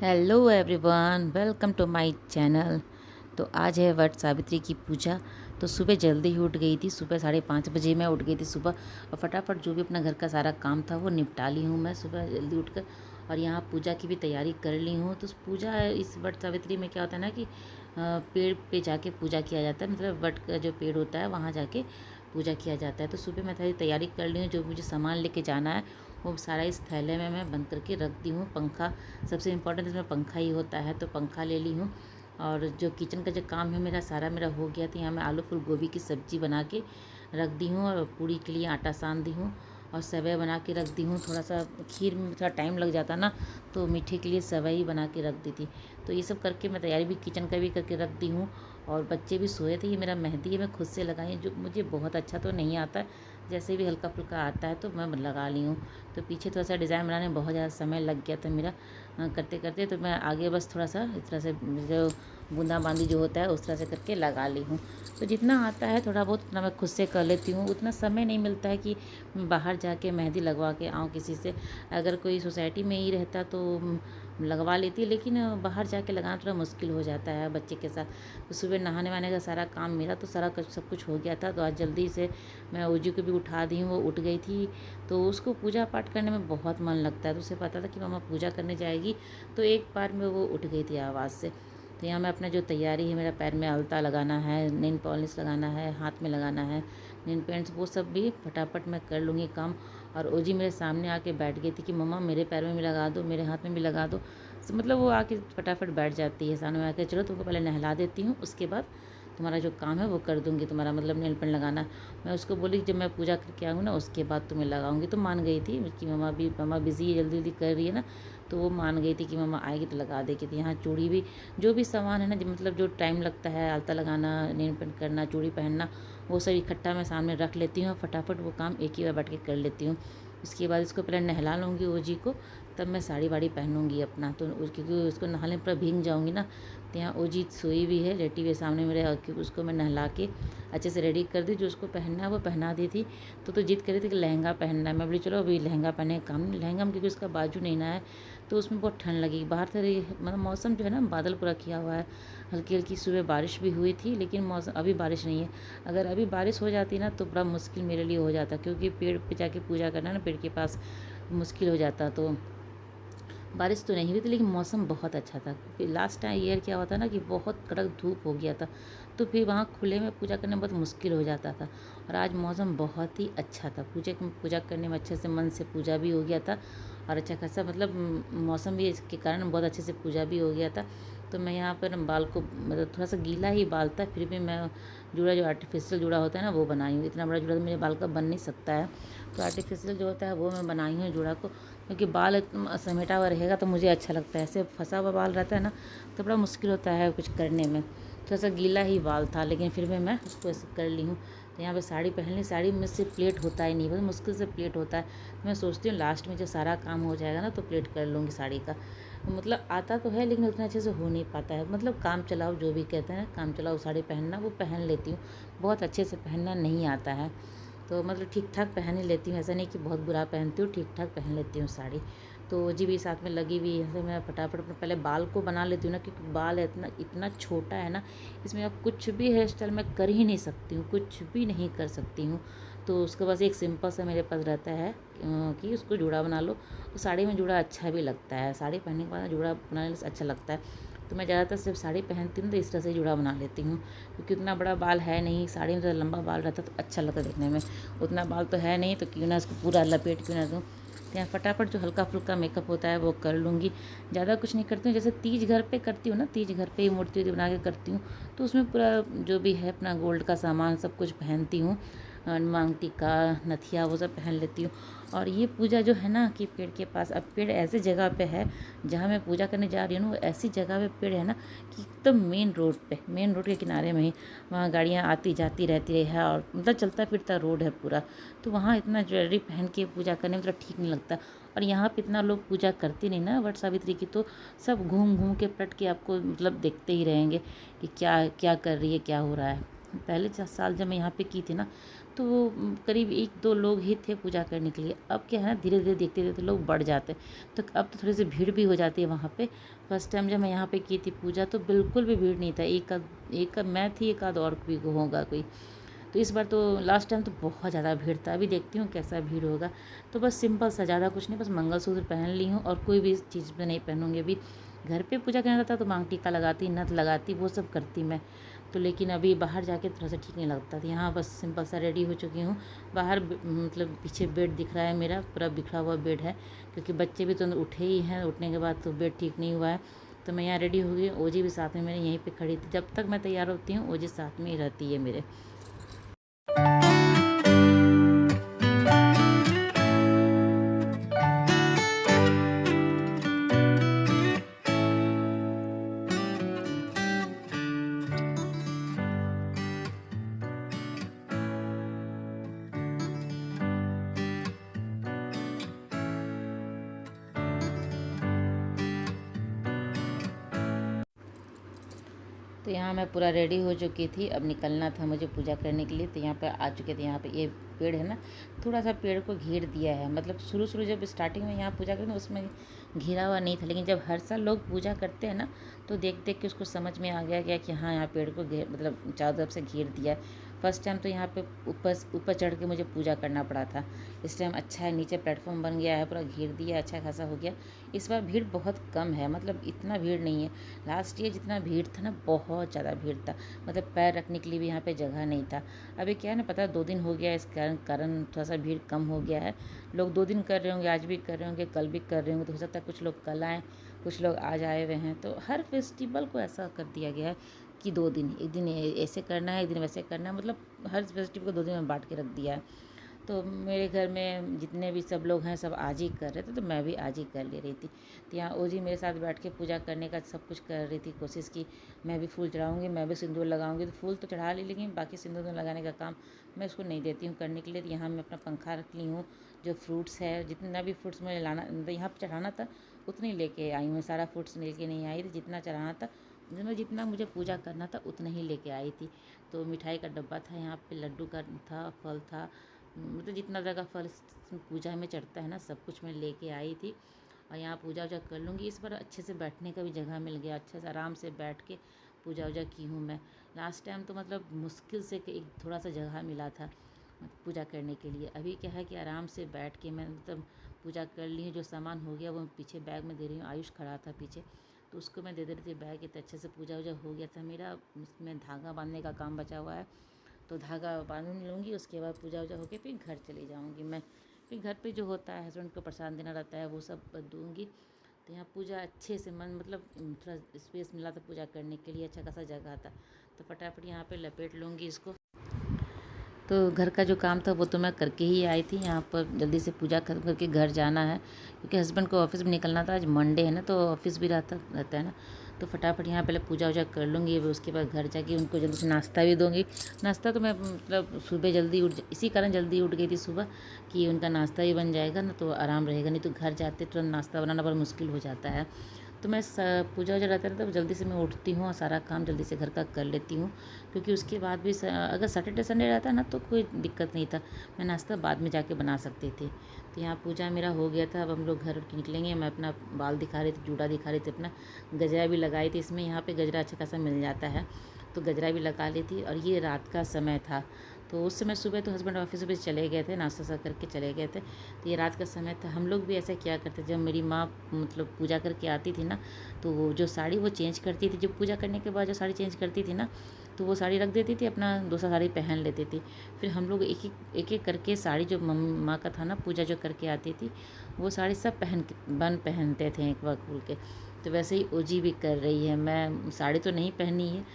Hello everyone, welcome to my channel. तो आज है वट सावित्री की पूजा। तो सुबह जल्दी ही उठ गई थी। सुबह 5:30 बजे मैं उठ गई थी सुबह, और फटाफट जो भी अपना घर का सारा काम था वो निपटा ली हूँ मैं सुबह जल्दी उठकर। और यहाँ पूजा की भी तैयारी कर ली हूँ। तो पूजा इस वट सावित्री में क्या होता है ना कि पेड़ पे जाके पूजा किया जाता है, मतलब वट का जो पेड़ होता है वहाँ जाके पूजा किया जाता है। तो सुबह मैं सारी तैयारी कर ली हूँ। जो मुझे सामान लेके जाना है वो सारा इस थैले में मैं बंद करके रख दी हूँ। पंखा सबसे इम्पोर्टेंट इसमें पंखा ही होता है, तो पंखा ले ली हूँ। और जो किचन का जो काम है मेरा हो गया था। यहाँ मैं आलू फूल गोभी की सब्ज़ी बना के रख दी हूँ, और पूड़ी के लिए आटा सान दी हूँ, और सेवई बना के रख दी हूँ। थोड़ा सा खीर में थोड़ा टाइम लग जाता ना, तो मीठे के लिए सेवई बना के रख दी थी। तो ये सब करके मैं तैयारी भी किचन का भी करके रख दी हूँ। और बच्चे भी सोए थे। ये मेरा मेहंदी है, मैं खुद से लगाई, जो मुझे बहुत अच्छा तो नहीं आता है, जैसे भी हल्का फुल्का आता है तो मैं लगा ली हूँ। तो पीछे थोड़ा सा डिज़ाइन बनाने में बहुत ज़्यादा समय लग गया था मेरा करते करते। तो मैं आगे बस थोड़ा सा इस तरह से जो बूंदाबांदी जो होता है उस तरह से करके लगा ली हूँ। तो जितना आता है थोड़ा बहुत उतना मैं खुद से कर लेती हूँ। उतना समय नहीं मिलता है कि मैं बाहर जाके मेहंदी लगवा के आऊँ किसी से। अगर कोई सोसाइटी में ही रहता तो लगवा लेती, लेकिन बाहर जाके लगाना थोड़ा मुश्किल हो जाता है बच्चे के साथ। तो सुबह नहाने वहाने का सारा काम मेरा तो सारा सब कुछ हो गया था। तो आज जल्दी से मैं ओजी को भी उठा दी हूँ, वो उठ गई थी। तो उसको पूजा पाठ करने में बहुत मन लगता है। तो उसे पता था कि मम्मा पूजा करने जाएगी, तो एक बार में वो उठ गई थी आवाज़ से। तो यहाँ मैं अपना जो तैयारी है, मेरा पैर में अलता लगाना है, नेल पॉलिश लगाना है, हाथ में लगाना है नेल पेंट्स, वो सब भी फटाफट मैं कर लूँगी काम। और ओजी मेरे सामने आके बैठ गई थी कि मम्मा मेरे पैर में भी लगा दो, मेरे हाथ में भी लगा दो। मतलब वो आके फटाफट बैठ जाती है सामने में आके, चलो तुमको पहले नहला देती हूँ, उसके बाद तुम्हारा जो काम है वो कर दूँगी, तुम्हारा मतलब नेल पेंट लगाना। मैं उसको बोली जब मैं पूजा करके आऊँगी ना उसके बाद तुम्हें लगाऊँगी। तो मान गई थी कि मम्मा बिज़ी है, जल्दी जल्दी कर रही है ना। तो वो मान गई थी कि मम्मा आएगी तो लगा देगी। तो यहाँ चूड़ी भी, जो भी सामान है ना, मतलब जो टाइम लगता है आलता लगाना, नेल पेंट करना, चूड़ी पहनना, वो सब इकट्ठा मैं सामने रख लेती हूँ, और फटाफट वो काम एक ही बार बैठ के कर लेती हूँ। उसके बाद इसको पहले नहला लूँगी ओजी को, तब मैं साड़ी वाड़ी पहनूँगी अपना। तो क्योंकि उसको नहाने पर भीग जाऊँगी ना। तो यहाँ ओजी सोई भी है, लेटी हुई सामने मेरे, उसको मैं नहला के अच्छे से रेडी कर दी। जो उसको पहनना है वो पहना दी थी। तो जिद कर रही थी कि लहंगा पहनना है। मैं बोली चलो अभी लहंगा पहने काम नहीं। लहंगा में क्योंकि उसका बाजू नहीं ना है, तो उसमें बहुत ठंड लगेगी। बाहर से मतलब मौसम जो है ना बादल पूरा किया हुआ है, हल्की हल्की सुबह बारिश भी हुई थी, लेकिन मौसम अभी बारिश नहीं है। अगर अभी बारिश हो जाती ना तो बड़ा मुश्किल मेरे लिए हो जाता, क्योंकि पेड़ पे जाके पूजा करना ना, पेड़ के पास मुश्किल हो जाता। तो बारिश तो नहीं हुई थी, लेकिन मौसम बहुत अच्छा था। फिर लास्ट टाइम ईयर क्या हुआ था ना कि बहुत कड़क धूप हो गया था, तो फिर वहाँ खुले में पूजा करने में बहुत मुश्किल हो जाता था। और आज मौसम बहुत ही अच्छा था, पूजा करने में अच्छे से मन से पूजा भी हो गया था, और अच्छा खासा मतलब मौसम भी इसके कारण बहुत अच्छे से पूजा भी हो गया था। तो मैं यहाँ पर बाल को मतलब थोड़ा सा गीला ही बाल था, फिर भी मैं जूड़ा जो आर्टिफिशियल जूड़ा होता है ना वो बनाई हूँ। इतना बड़ा जूड़ा तो मेरे बाल का बन नहीं सकता है, तो आर्टिफिशियल जो होता है वो मैं बनाई हूँ जूड़ा को। क्योंकि बाल समेटा हुआ रहेगा तो मुझे अच्छा लगता है, ऐसे फंसा हुआ बाल रहता है ना तो बड़ा मुश्किल होता है कुछ करने में। थोड़ा सा गीला ही बाल था, लेकिन फिर भी मैं उसको ऐसे कर ली हूँ। तो यहाँ पे साड़ी पहन ली। साड़ी में से प्लेट होता ही नहीं, बहुत मुश्किल से प्लेट होता है। तो मैं सोचती हूँ लास्ट में जब सारा काम हो जाएगा ना तो प्लेट कर लूँगी साड़ी का। मतलब आता तो है, लेकिन उतना अच्छे से हो नहीं पाता है। मतलब काम चलाओ जो भी कहते हैं, काम चलाओ साड़ी पहनना, वो पहन लेती हूँ। बहुत अच्छे से पहनना नहीं आता है, तो मतलब ठीक ठाक पहन ही लेती हूँ। ऐसा नहीं कि बहुत बुरा पहनती हूँ, ठीक ठाक पहन लेती हूँ साड़ी। तो जी भी साथ में लगी हुई है। मैं फटाफट अपने पहले बाल को बना लेती हूँ ना, क्योंकि बाल इतना इतना छोटा है ना, इसमें अब कुछ भी हेयर स्टाइल मैं कर ही नहीं सकती हूँ, कुछ भी नहीं कर सकती हूँ। तो उसके पास एक सिंपल सा मेरे पास रहता है कि उसको जूड़ा बना लो। तो साड़ी में जूड़ा अच्छा भी लगता है, साड़ी पहनने के बाद जूड़ा बनाने से अच्छा लगता है। तो मैं ज़्यादातर सिर्फ साड़ी पहनती हूँ तो इस तरह से जूड़ा बना लेती हूँ, क्योंकि उतना बड़ा बाल है नहीं। साड़ी में तो लंबा बाल रहता तो अच्छा लगता देखने में, उतना बाल तो है नहीं, तो क्यों ना इसको पूरा लपेट क्यों ना दूँ। तो यहाँ फटाफट जो हल्का फुल्का मेकअप होता है वो कर लूँगी। ज़्यादा कुछ नहीं करती हूँ। जैसे तीज घर पे करती हूँ ना, तीज घर पे ही मूर्ति वूर्ति बना के करती हूँ, तो उसमें पूरा जो भी है अपना गोल्ड का सामान सब कुछ पहनती हूँ, मांग टीका नथिया वो सब पहन लेती हूँ। और ये पूजा जो है ना कि पेड़ के पास, अब पेड़ ऐसे जगह पे है जहाँ मैं पूजा करने जा रही हूँ ना, वो ऐसी जगह पे पेड़ है ना कि एकदम मेन रोड के किनारे में ही, वहाँ गाड़ियाँ आती जाती रहती है, और मतलब चलता फिरता रोड है पूरा। तो वहाँ इतना ज्वेलरी पहन के पूजा करने में मतलब ठीक नहीं लगता। और यहाँ पे इतना लोग पूजा करते नहीं ना वट सावित्री की, तो सब घूम घूम के पलट के आपको मतलब देखते ही रहेंगे कि क्या क्या कर रही है, क्या हो रहा है। पहले साल जब मैं यहाँ पे की थी ना, तो वो करीब 1-2 लोग ही थे पूजा करने के लिए। अब क्या है ना, धीरे धीरे देखते देखते लोग बढ़ जाते, तो अब तो थोड़ी सी भीड़ भी हो जाती है वहाँ पे। फर्स्ट टाइम जब मैं यहाँ पे की थी पूजा तो बिल्कुल भी भीड़ नहीं था, एक मैं थी, एक आध और भी होगा कोई। तो इस बार तो लास्ट टाइम तो बहुत ज़्यादा भीड़ था। अभी देखती हूँ कैसा भीड़ होगा। तो बस सिंपल सा, ज़्यादा कुछ नहीं, बस मंगलसूत्र पहन ली हूँ और कोई भी चीज़ में नहीं पहनूँगी। अभी घर पे पूजा करना रहता तो मांग टीका लगाती, नथ लगाती, वो सब करती मैं। तो लेकिन अभी बाहर जाके थोड़ा सा ठीक नहीं लगता, तो यहाँ बस सिंपल सा रेडी हो चुकी हूँ। बाहर मतलब पीछे बेड दिख रहा है मेरा, पूरा बिखरा हुआ बेड है, क्योंकि बच्चे भी तो उठे ही हैं, उठने के बाद तो बेड ठीक नहीं हुआ है। तो मैं यहाँ रेडी हो गई, ओजी भी साथ में मेरे यहीं पे खड़ी थी। जब तक मैं तैयार होती हूँ ओजी साथ में ही रहती है मेरे। तो यहाँ मैं पूरा रेडी हो चुकी थी, अब निकलना था मुझे पूजा करने के लिए। तो यहाँ पर आ चुके थे। यहाँ पे ये पेड़ है ना, थोड़ा सा पेड़ को घेर दिया है। मतलब शुरू शुरू जब स्टार्टिंग में यहाँ पूजा करते उसमें घिरा हुआ नहीं था, लेकिन जब हर साल लोग पूजा करते हैं ना तो देख देख के उसको समझ में आ गया क्या कि हाँ, यहाँ पेड़ को घेर, मतलब चारों तरफ से घेर दिया है। फर्स्ट टाइम तो यहाँ पे ऊपर ऊपर चढ़ के मुझे पूजा करना पड़ा था। इस टाइम अच्छा है, नीचे प्लेटफॉर्म बन गया है, पूरा घेर दिया, अच्छा खासा हो गया। इस बार भीड़ बहुत कम है, मतलब इतना भीड़ नहीं है। लास्ट ईयर जितना भीड़ था ना, बहुत ज़्यादा भीड़ था, मतलब पैर रखने के लिए भी यहाँ पे जगह नहीं था। अभी क्या है ना, पता है 2 दिन हो गया, इस कारण थोड़ा सा भीड़ कम हो गया है। लोग 2 दिन कर रहे होंगे, आज भी कर रहे होंगे, कल भी कर रहे होंगे, तो हो सकता है कुछ लोग कल आएँ, कुछ लोग आज आए हुए हैं। तो हर फेस्टिवल को ऐसा कर दिया गया है कि 2 दिन, एक दिन ऐसे करना है, एक दिन वैसे करना है, मतलब हर फेस्टिवल को 2 दिन में बांट के रख दिया है। तो मेरे घर में जितने भी सब लोग हैं सब आज ही कर रहे थे, तो मैं भी आज ही कर ले रही थी। तो यहाँ ओजी मेरे साथ बैठ के पूजा करने का सब कुछ कर रही थी, कोशिश की मैं भी फूल चढ़ाऊँगी, मैं भी सिंदूर लगाऊँगी। तो फूल तो चढ़ा ली, लेकिन बाकी सिंदूर लगाने का काम मैं उसको नहीं देती हूँ करने के लिए। तो यहाँ मैं अपना पंखा रख ली हूँ, जो फ्रूट्स है, जितना भी फ्रूट्स मुझे लाना यहाँ पर चढ़ाना था उतनी लेके आई हूँ। सारा फ्रूट्स लेके नहीं आई थी, जितना चढ़ाना था, जितना मुझे पूजा करना था उतना ही लेके आई थी। तो मिठाई का डब्बा था, यहाँ पे लड्डू का था, फल था, मतलब जितना जगह फल पूजा में चढ़ता है ना, सब कुछ मैं लेके आई थी। और यहाँ पूजा वूजा कर लूँगी। इस बार अच्छे से बैठने का भी जगह मिल गया, अच्छे से आराम से बैठ के पूजा वूजा की हूँ मैं। लास्ट टाइम तो मतलब मुश्किल से एक थोड़ा सा जगह मिला था पूजा करने के लिए। अभी क्या है कि आराम से बैठ के मैं मतलब पूजा कर ली हूँ। जो सामान हो गया वो पीछे बैग में दे रही हूँ, आयुष खड़ा था पीछे, तो उसको मैं दे रही थी बैग। इतना अच्छे से पूजा वूजा हो गया था मेरा। उसमें धागा बांधने का काम बचा हुआ है, तो धागा बांध लूँगी, उसके बाद पूजा वूजा होके फिर घर चली जाऊँगी मैं। फिर घर पे जो होता है, हस्बैंड को प्रसाद देना रहता है, वो सब दूँगी। तो यहाँ पूजा अच्छे से मन मतलब थोड़ा स्पेस मिला था पूजा करने के लिए, अच्छा खासा जगह था, तो फटाफट यहाँ पे लपेट लूँगी इसको। तो घर का जो काम था वो तो मैं करके ही आई थी। यहाँ पर जल्दी से पूजा खत्म करके घर जाना है, क्योंकि हस्बैंड को ऑफिस में निकलना था। आज मंडे है ना, तो ऑफिस भी रहता है ना, तो फटाफट यहाँ पहले पूजा वूजा कर लूँगी। उसके बाद घर जाके उनको जल्दी से नाश्ता भी दूँगी। नाश्ता तो मैं मतलब सुबह जल्दी इसी कारण जल्दी उठ गई थी सुबह, कि उनका नाश्ता ही बन जाएगा ना, तो आराम रहेगा। नहीं तो घर जाते तुरंत नाश्ता बनाना बड़ा मुश्किल हो जाता है। तो मैं पूजा वूजा रहता है तब जल्दी से मैं उठती हूँ और सारा काम जल्दी से घर का कर लेती हूँ, क्योंकि उसके बाद भी अगर सैटरडे संडे रहता ना तो कोई दिक्कत नहीं था, मैं नाश्ता बाद में जाके बना सकती थी। तो यहाँ पूजा मेरा हो गया था, अब हम लोग घर निकलेंगे। मैं अपना बाल दिखा रही थी, जूड़ा दिखा रही थी, अपना गजरा भी लगाई थी। इसमें यहाँ पे गजरा अच्छा खासा मिल जाता है, तो गजरा भी लगा ली थी। और ये रात का समय था, तो उस समय सुबह तो हस्बैंड ऑफिस भी चले गए थे, नाश्ता सा करके चले गए थे। तो ये रात का समय था। हम लोग भी ऐसा किया करते, जब मेरी माँ मतलब पूजा करके आती थी ना, तो वो जो साड़ी वो चेंज करती थी, जब पूजा करने के बाद जो साड़ी चेंज करती थी ना, तो वो साड़ी रख देती थी, अपना दूसरा साड़ी पहन लेती थी। फिर हम लोग एक एक करके साड़ी जो माँ का था ना, पूजा जो करके आती थी, वो साड़ी सब पहनते थे एक बार खोल के। तो वैसे ही ओजी भी कर रही है। मैं साड़ी तो नहीं पहनी है,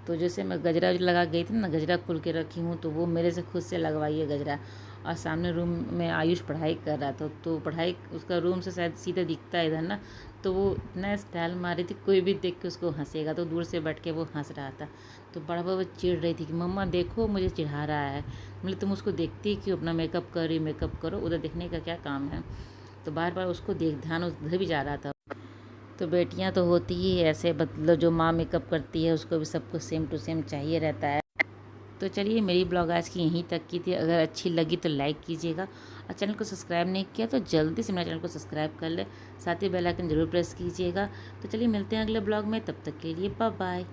तो जैसे मैं गजरा लगा गई थी ना, गजरा खोल के रखी हूँ, तो वो मेरे से खुद से लगवाई है गजरा। और सामने रूम में आयुष पढ़ाई कर रहा था, तो पढ़ाई उसका रूम से शायद सीधे दिखता है इधर ना, तो वो इतना स्टाइल मार रही थी, कोई भी देख के उसको हंसेगा, तो दूर से बैठ के वो हंस रहा था। तो बड़ा बाबा चिढ़ रही थी कि मम्मा देखो मुझे चिढ़ा रहा है। मतलब तुम उसको देखती ही क्यों, अपना मेकअप कर रही, मेकअप करो, उधर देखने का क्या काम है। तो बार बार उसको ध्यान उधर भी जा रहा था। तो बेटियां तो होती ही ऐसे, मतलब जो माँ मेकअप करती है उसको भी सब कुछ सेम टू सेम चाहिए रहता है। तो चलिए, मेरी ब्लॉग आज की यहीं तक की थी। अगर अच्छी लगी तो लाइक कीजिएगा, और चैनल को सब्सक्राइब नहीं किया तो जल्दी से मेरे चैनल को सब्सक्राइब कर ले, साथ ही बेल आइकन ज़रूर प्रेस कीजिएगा। तो चलिए, मिलते हैं अगले ब्लॉग में, तब तक के लिए बाय बाय।